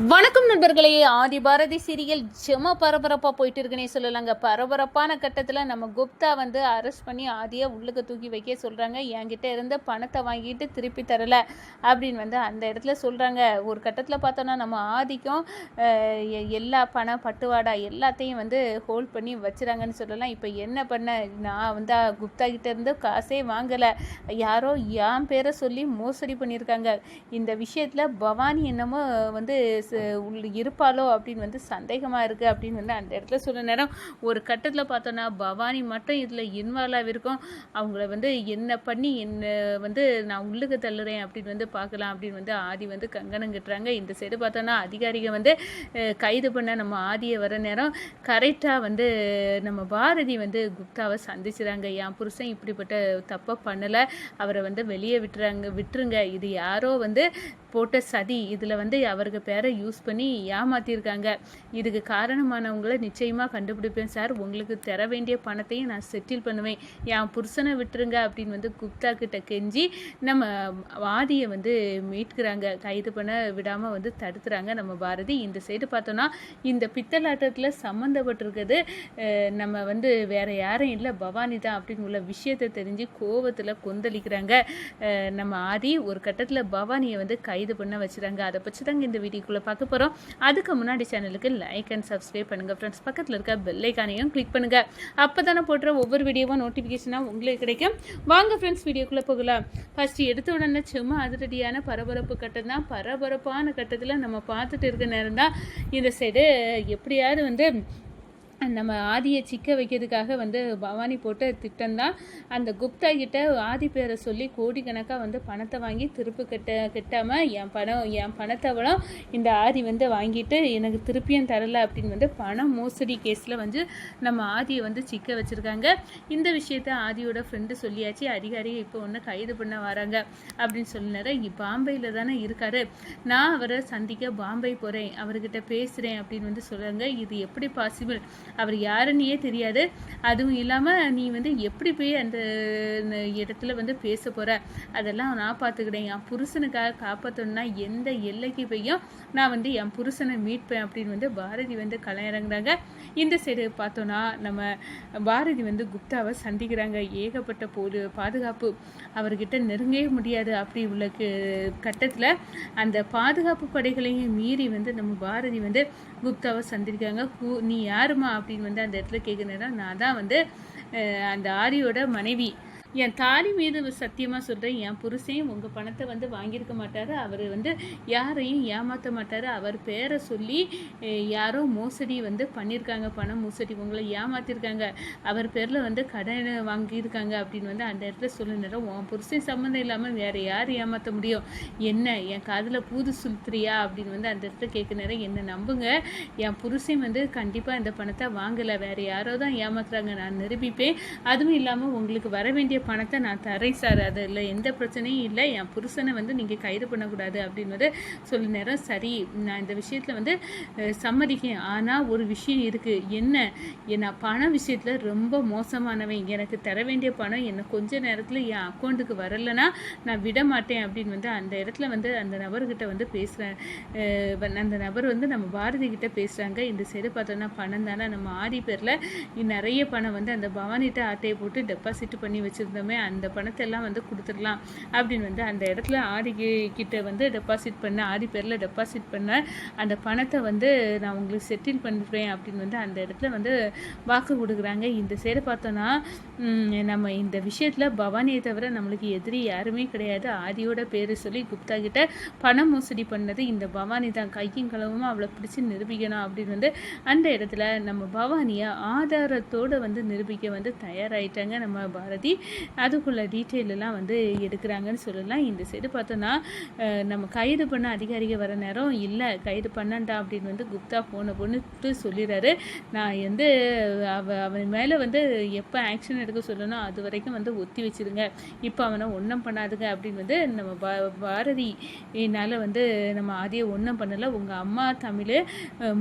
வணக்கம் நண்பர்களே. ஆதி பாரதி சீரியல் செம பரபரப்பாக போயிட்டு இருக்குன்னே சொல்லலாங்க. பரபரப்பான கட்டத்தில் நம்ம குப்தா வந்து அரெஸ்ட் பண்ணி ஆதியை உள்ளுக்கு தூக்கி வைக்க சொல்கிறாங்க. என்கிட்ட இருந்த பணத்தை வாங்கிட்டு திருப்பி தரலை அப்படின்னு வந்து அந்த இடத்துல சொல்கிறாங்க. ஒரு கட்டத்தில் பார்த்தோன்னா நம்ம ஆதிக்கும் எல்லா பட்டுவாடா எல்லாத்தையும் வந்து ஹோல்ட் பண்ணி வச்சுறாங்கன்னு சொல்லலாம். இப்போ என்ன பண்ண, நான் வந்து குப்தா கிட்ட இருந்து காசே வாங்கலை, யாரோ என் பேரை சொல்லி மோசடி பண்ணியிருக்காங்க. இந்த விஷயத்தில் பவானி என்னமோ வந்து இருப்பாளோ அப்படின்னு வந்து சந்தேகமாக இருக்குது அப்படின்னு வந்து அந்த இடத்துல சொல்ல நேரம் ஒரு கட்டத்தில் பார்த்தோன்னா பவானி மட்டும் இதில் இன்வால்வ் இருக்கும். அவங்கள வந்து என்ன பண்ணி என்ன வந்து நான் உள்ளுக்கு தள்ளுறேன் அப்படின்னு வந்து பார்க்கலாம் அப்படின்னு வந்து ஆதி வந்து கங்கணம் கட்டுறாங்க. இந்த சைடு பார்த்தோன்னா அதிகாரிகள் வந்து கைது பண்ண நம்ம ஆதியை வர நேரம் கரெக்டாக வந்து நம்ம பாரதி வந்து குப்தாவை சந்திச்சுறாங்க. என் புருஷன் இப்படிப்பட்ட தப்பை பண்ணலை, அவரை வந்து வெளியே விட்டுருங்க, இது யாரோ வந்து போட்ட சதி, இதில் வந்து அவருக்கு பேரை யூஸ் பண்ணி ஏமாற்றிருக்காங்க, இதுக்கு காரணமானவங்களை நிச்சயமாக கண்டுபிடிப்பேன் சார், உங்களுக்கு தர வேண்டிய பணத்தையும் நான் செட்டில் பண்ணுவேன், என் புருஷனை விட்டுருங்க அப்படின்னு வந்து குப்தா கிட்ட கெஞ்சி நம்ம ஆதியை வந்து மீட்கிறாங்க. கைது பண்ண விடாமல் வந்து தடுத்துறாங்க நம்ம பாரதி. இந்த சைடு பார்த்தோன்னா இந்த பித்தலாட்டத்தில் சம்மந்தப்பட்டிருக்கிறது நம்ம வந்து வேற யாரும் இல்லை, பவானி தான் அப்படின்னு உள்ள விஷயத்தை தெரிஞ்சு கோவத்தில் கொந்தளிக்கிறாங்க நம்ம ஆதி. ஒரு கட்டத்தில் பவானியை வந்து கைது பண்ண வச்சுறாங்க. அதை பற்றி தாங்க இந்த வீடியோக்குள்ளே பார்க்க போகிறோம். அதுக்கு முன்னாடி சேனலுக்கு லைக் அண்ட் சப்ஸ்கிரைப் பண்ணுங்கள் ஃப்ரெண்ட்ஸ். பக்கத்தில் இருக்க பெல் ஐக்கானையும் கிளிக் பண்ணுங்கள். அப்போ தானே போடுற ஒவ்வொரு வீடியோவும் நோட்டிஃபிகேஷனாக உங்களுக்கு கிடைக்கும். வாங்க ஃப்ரெண்ட்ஸ் வீடியோக்குள்ளே போகலாம். ஃபஸ்ட்டு எடுத்த உடனே சும்மா அதிரடியான பரபரப்பு கட்டம் தான். பரபரப்பான கட்டத்தில் நம்ம பார்த்துட்டு இருக்க நேரம் தான் இந்த சைடு எப்படியாவது வந்து நம்ம ஆதியை சிக்க வைக்கிறதுக்காக வந்து பவானி போட்ட திட்டம் தான். அந்த குப்தா கிட்ட ஆதி பேரை சொல்லி கோடிக்கணக்காக வந்து பணத்தை வாங்கி திருப்பி கட்டாமல் என் பணத்தவளும் இந்த ஆதி வந்து வாங்கிட்டு எனக்கு திருப்பியும் தரலை அப்படின்னு வந்து பணம் மோசடி கேஸில் வந்து நம்ம ஆதியை வந்து சிக்க வச்சுருக்காங்க. இந்த விஷயத்த ஆதியோட ஃப்ரெண்டு சொல்லியாச்சு. அதிகாரியை இப்போ ஒன்று கைது பண்ண வராங்க அப்படின்னு சொன்னார். பாம்பேயில் தானே இருக்காரு, நான் அவரை சந்திக்க பாம்பே போகிறேன், அவர்கிட்ட பேசுகிறேன் அப்படின்னு வந்து சொல்கிறாங்க. இது எப்படி பாசிபிள், அவர் யாருன்னே தெரியாது, அதுவும் இல்லாமல் நீ வந்து எப்படி போய் அந்த இடத்துல வந்து பேச போகிற, அதெல்லாம் நான் பார்த்துக்கிட்டேன், என் புருஷனுக்காக காப்பாற்றணுன்னா எந்த எல்லைக்கு போயும் நான் வந்து என் புருஷனை மீட்பேன் அப்படின்னு வந்து பாரதி வந்து களமிறங்குறாங்க. இந்த சைடு பார்த்தோன்னா நம்ம பாரதி வந்து குப்தாவை சந்திக்கிறாங்க. ஏகப்பட்ட பாதுகாப்பு, அவர்கிட்ட நெருங்கவே முடியாது அப்படி உள்ள கட்டத்தில் அந்த பாதுகாப்பு படைகளையும் மீறி வந்து நம்ம பாரதி வந்து குப்தாவை சந்திருக்காங்க. நீ யாருமா அப்படின்னு வந்து அந்த இடத்துல கேட்குறேன்னா, நான் தான் வந்து அந்த ஆரியோட மனைவி, என் தாலி மீது சத்தியமாக சொல்கிறேன், என் புருஷன் உங்கள் பணத்தை வந்து வாங்கியிருக்க மாட்டார், அவர் வந்து யாரையும் ஏமாற்ற மாட்டார், அவர் பேரை சொல்லி யாரோ மோசடி வந்து பண்ணியிருக்காங்க, பணம் மோசடி உங்களை ஏமாற்றிருக்காங்க, அவர் பேரில் வந்து கடன் வாங்கியிருக்காங்க அப்படின்னு வந்து அந்த இடத்துல சொல்லுற. உன் புருஷன் சம்மந்தம் இல்லாமல் வேறு யார் ஏமாற்ற முடியும், என்ன என் காதில் பூது சுத்துறியா அப்படின்னு வந்து அந்த இடத்துல கேட்க நேரம், என்னை நம்புங்க, என் புருஷன் வந்து கண்டிப்பாக இந்த பணத்தை வாங்கலை, வேறு யாரோ தான் ஏமாத்துறாங்க, நான் நிரூபிப்பேன், அதுவும் இல்லாமல் உங்களுக்கு வர வேண்டிய பணத்தை நான் தரேன் சார், அதில் எந்த பிரச்சனையும் இல்லை, என் புருஷனை வந்து நீங்கள் கைது பண்ணக்கூடாது அப்படின்னு வந்து சொல்ல நேரம். சரி, நான் இந்த விஷயத்தில் வந்து சம்மதிக்கேன், ஆனால் ஒரு விஷயம் இருக்குது, என்ன நான் பண விஷயத்தில் ரொம்ப மோசமானவன், எனக்கு தர வேண்டிய பணம் என்ன கொஞ்ச நேரத்தில் என் அக்கௌண்ட்டுக்கு வரலைன்னா நான் விட மாட்டேன் அப்படின்னு வந்து அந்த இடத்துல வந்து அந்த நபர்கிட்ட வந்து பேசுகிறேன். அந்த நபர் வந்து நம்ம பாரதி கிட்ட பேசுகிறாங்க. இந்த சைடு பார்த்தோன்னா பணம் தானே, நம்ம ஆதி பேரில் நிறைய பணம் வந்து அந்த பவானிட்ட ஆட்டையை போட்டு டெபாசிட் பண்ணி வச்சுருந்தோமே, அந்த பணத்தை எல்லாம் வந்து கொடுத்துடலாம் அப்படின்னு வந்து அந்த இடத்துல ஆதி கிட்ட வந்து ஆதி பேரில் டெபாசிட் பண்ண அந்த பணத்தை வந்து நான் உங்களுக்கு செட்டில் பண்ணுறேன் அப்படின்னு வந்து அந்த இடத்துல வந்து வாக்கு கொடுக்குறாங்க. இந்த சைடு பார்த்தோன்னா நம்ம இந்த விஷயத்தில் பவானியை தவிர நம்மளுக்கு எதிரி யாருமே கிடையாது. ஆதியோட பேர் சொல்லி குப்தா கிட்ட பணம் மோசடி பண்ணது இந்த பவானி தான், கையும் களவும் அவளை பிடிச்சி நிரூபிக்கணும் அப்படின்னு வந்து அந்த இடத்துல நம்ம பவானியை ஆதாரத்தோடு வந்து நிரூபிக்க வந்து தயாராகிட்டாங்க நம்ம பாரதி. அதுக்குள்ள டீட்டெயிலெல்லாம் வந்து எடுக்கிறாங்கன்னு சொல்லலாம். இந்த சைடு பார்த்தோன்னா நம்ம கைது பண்ண அதிகாரிகள் வர நேரம், இல்லை கைது பண்ணண்டா அப்படின்னு வந்து குப்தா பொண்ணுட்டு சொல்லிடுறாரு. நான் வந்து அவன் மேலே வந்து எப்போ ஆக்ஷன் எடுக்க சொல்லணும் அது வரைக்கும் வந்து ஒத்தி வச்சுருங்க, இப்போ அவனை ஒன்றும் பண்ணாதுங்க அப்படின்னு வந்து நம்ம பாரதினால் வந்து நம்ம ஆதியை ஒன்றும் பண்ணலை. உங்கள் அம்மா தமிழ்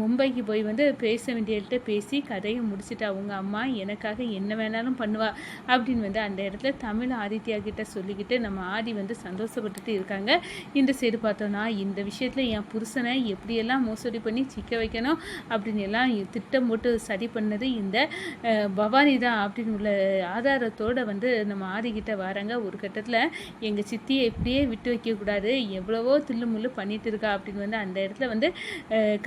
மும்பைக்கு போய் வந்து பேச வேண்டியவர்கிட்ட பேசி கதையை முடிச்சுட்டா, உங்கள் அம்மா எனக்காக என்ன வேணாலும் பண்ணுவா அப்படின்னு வந்து அந்த இடத்துல தமிழ் ஆதித்யா கிட்ட சொல்லிக்கிட்டு நம்ம ஆதி வந்து சந்தோஷப்பட்டுட்டு இருக்காங்க. இந்த சைடு பார்த்தோன்னா இந்த விஷயத்தில் என் புருஷனை எப்படியெல்லாம் மோசடி பண்ணி சிக்க வைக்கணும் அப்படின்னு எல்லாம் திட்டம் போட்டு சரி பண்ணது இந்த பவானி தான் அப்படின்னு உள்ள ஆதாரத்தோடு வந்து நம்ம ஆதிக்கிட்ட வராங்க. ஒரு கட்டத்தில் எங்கள் சித்தியை இப்படியே விட்டு வைக்கக்கூடாது, எவ்வளவோ தில்லுமுள்ளு பண்ணிட்டு இருக்கா அப்படின்னு வந்து அந்த இடத்துல வந்து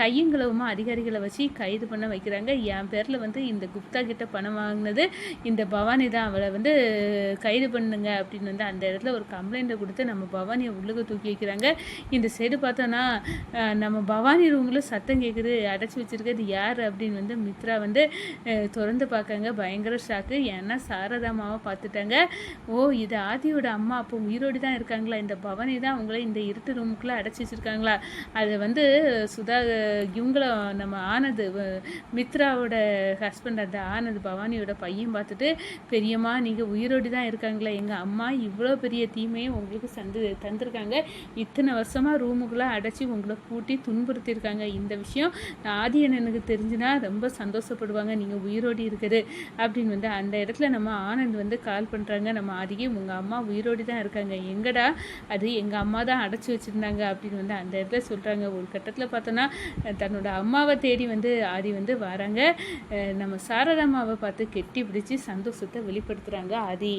கையங்களவுமா அதிகாரிகளை வச்சு கைது பண்ண வைக்கிறாங்க. என் பேரில் வந்து இந்த குப்தா கிட்ட பணம் வாங்கினது இந்த பவானி தான், அவளை வந்து கைது பண்ணுங்க அப்படின்னு வந்து அந்த இடத்துல ஒரு கம்ப்ளைண்ட்டை கொடுத்து நம்ம பவானியை உள்ளுக்கு தூக்கி வைக்கிறாங்க. இந்த சைடு பார்த்தோன்னா நம்ம பவானி ரூமில் சத்தம் கேட்குது, அடைச்சி வச்சிருக்கிறது யார் அப்படின்னு வந்து மித்ரா வந்து திறந்து பார்க்காங்க. பயங்கர ஷாக்கு. ஏன்னா சாரதாமாவை பார்த்துட்டாங்க. ஓ இது ஆதியோட அம்மா, அப்போ உயிரோடு தான் இருக்காங்களா, இந்த பவானி தான் அவங்கள இந்த இருட்டு ரூமுக்குள்ளே அடைச்சி வச்சுருக்காங்களா. அதை வந்து சுதா இவங்கள நம்ம ஆனது மித்ராவோட ஹஸ்பண்ட் அந்த ஆனது பவானியோட பையன் பார்த்துட்டு, பெரியம்மா நீங்கள் உயிரோடு தான் இருக்காங்களா, எங்கள் அம்மா இவ்வளோ பெரிய தீமையை உங்களுக்கு தந்திருக்காங்க, இத்தனை வருஷமாக ரூமுக்குள்ளே அடைச்சி உங்களை பூட்டி துன்புறுத்தியிருக்காங்க, இந்த விஷயம் ஆதியண்ணனுக்கு தெரிஞ்சுனா ரொம்ப சந்தோஷப்படுவாங்க நீங்கள் உயிரோடு இருக்குது அப்படின்னு வந்து அந்த இடத்துல நம்ம ஆனந்த் வந்து கால் பண்ணுறாங்க. நம்ம ஆதிக்கு உங்கள் அம்மா உயிரோடு தான் இருக்காங்க, எங்கடா அது எங்கள் அம்மா தான் அடைச்சி வச்சுருந்தாங்க அப்படின்னு வந்து அந்த இடத்துல சொல்கிறாங்க. ஒரு கட்டத்தில் பார்த்தோன்னா தன்னோட அம்மாவை தேடி வந்து ஆதி வந்து வராங்க. நம்ம சாரதாமாவை பார்த்து கெட்டி பிடிச்சி சந்தோஷத்தை வெளிப்படுத்துகிறாங்க ஆதி.